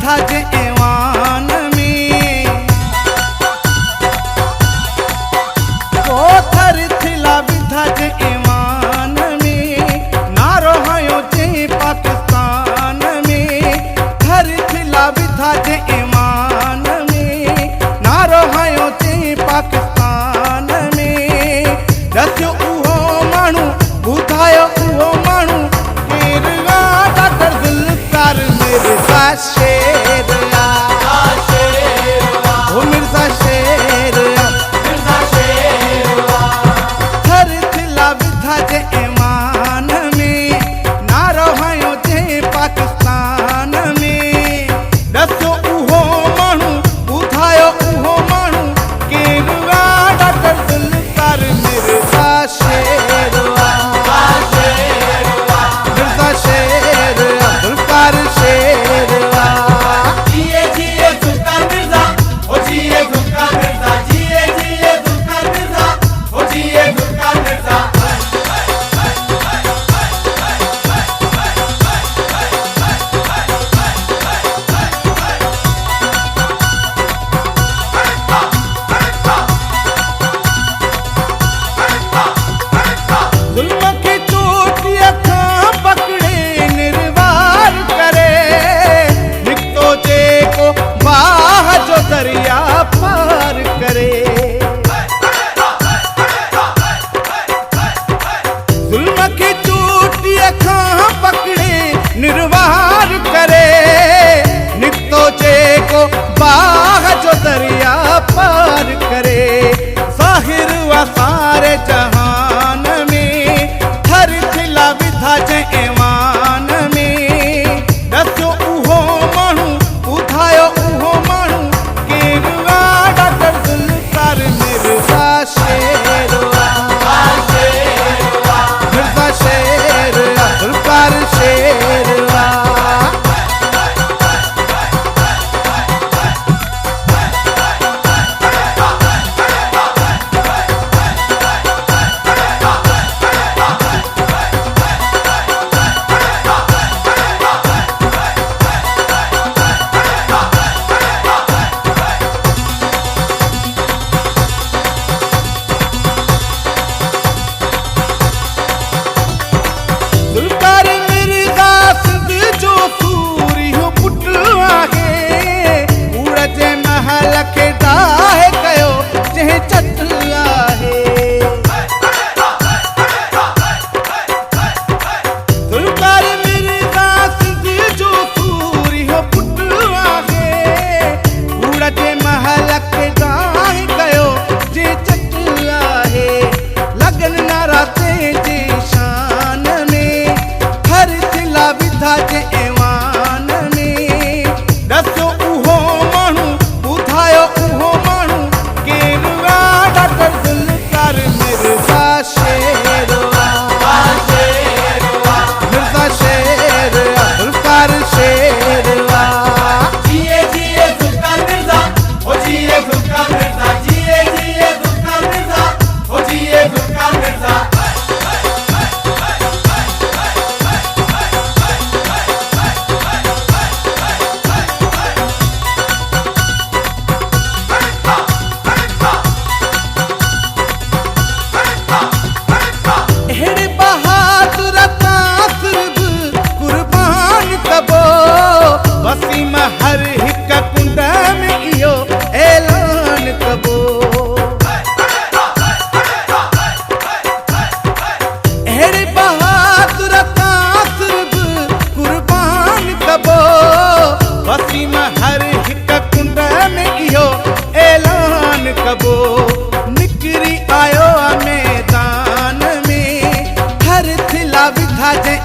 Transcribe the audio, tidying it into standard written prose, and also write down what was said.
विधा जे एवान में कोथर थिला विधा जे एवान में नारो हयो जे पाकिस्तान में थर थिला विधा जे एवान में नारो हयो जे पाकिस्तान में दस्यो उहो माण्हू ॿुधायो उहो माण्हू केरु आ डॉक्टर ज़ुल्फ़िकार मिर्ज़ा शेर ओ मिर्ज़ा शेर थर थिला विधा जे ईमान में नारो हयो जे पाकिस्तान में दस्यो उहो माण्हू ॿुधायो उहो माण्हू केरु आ डॉक्टर ज़ुल्फ़िकार मिर्ज़ा शेर मिर्ज़ा शेर ज़ुल्फ़िकार शेर जिए जिए ज़ुल्फ़िकार मिर्ज़ा ओ जिए ज़ुल्फ़िकार मिर्ज़ा जिए जिए ज़ुल्फ़िकार मिर्ज़ा ओ जिए ज़ुल्फ़िकार मिर्ज़ा ज़ुल्म की चोटिया खां पकड़े निर्वार करे निकतो जेको बाह जो दरिया पार करे ज़ुल्म की चोटिया खां पकड़े निर्वार करे निकतो जेको बाह जो दरिया पार करे ज़ाहिर व सारे जहान में थर थिला विधा जे ईमान में दस्यो उहो माण्हू ॿुधायो उहो माण्हू केरु आ डॉक्टर ज़ुल्फ़िकार मिर्ज़ा शेर मिर्ज़ा शेर ज़ुल्फ़िकार शेर ज़ुल्फ़िकार मिर्ज़ा सिंध जो सूरियो पुटु आहे कूड़ जे महल खे डाहे कयो जंहिं चट आहे ज़ुल्फ़िकार मिर्ज़ा सिंध जो सूरियो पुटु आहे कूड़ जे महल खे डाहे कयो जंहिं चट आहे लगन नाराज़े जी शान में थर थिला विधा जे ईमान में दस्यो उहो माण्हू ॿुधायो उहो माण्हू केरु आ डॉक्टर ज़ुल्फ़िकार मिर्ज़ा शेर मिर्ज़ा शेर ज़ुल्फ़िकार शेर जिए जिए ज़ुल्फ़िकार मिर्ज़ा ओ जिए ज़ुल्फ़िकार मिर्ज़ा जिए जिए ज़ुल्फ़िकार मिर्ज़ा ओ जिए ज़ुल्फ़िकार मिर्ज़ा अहिड़े बहादुर तासिर बि क़ुर्बान कबो वसीम हर हिक कुंड में इहो ऐलान कबो अहिड़े बहादुर तासिर बि क़ुर्बान कबो वसीम हर हिक कुंड में इहो ऐलान कबो निकिरी आयो मैदान में थर थिला विधा जे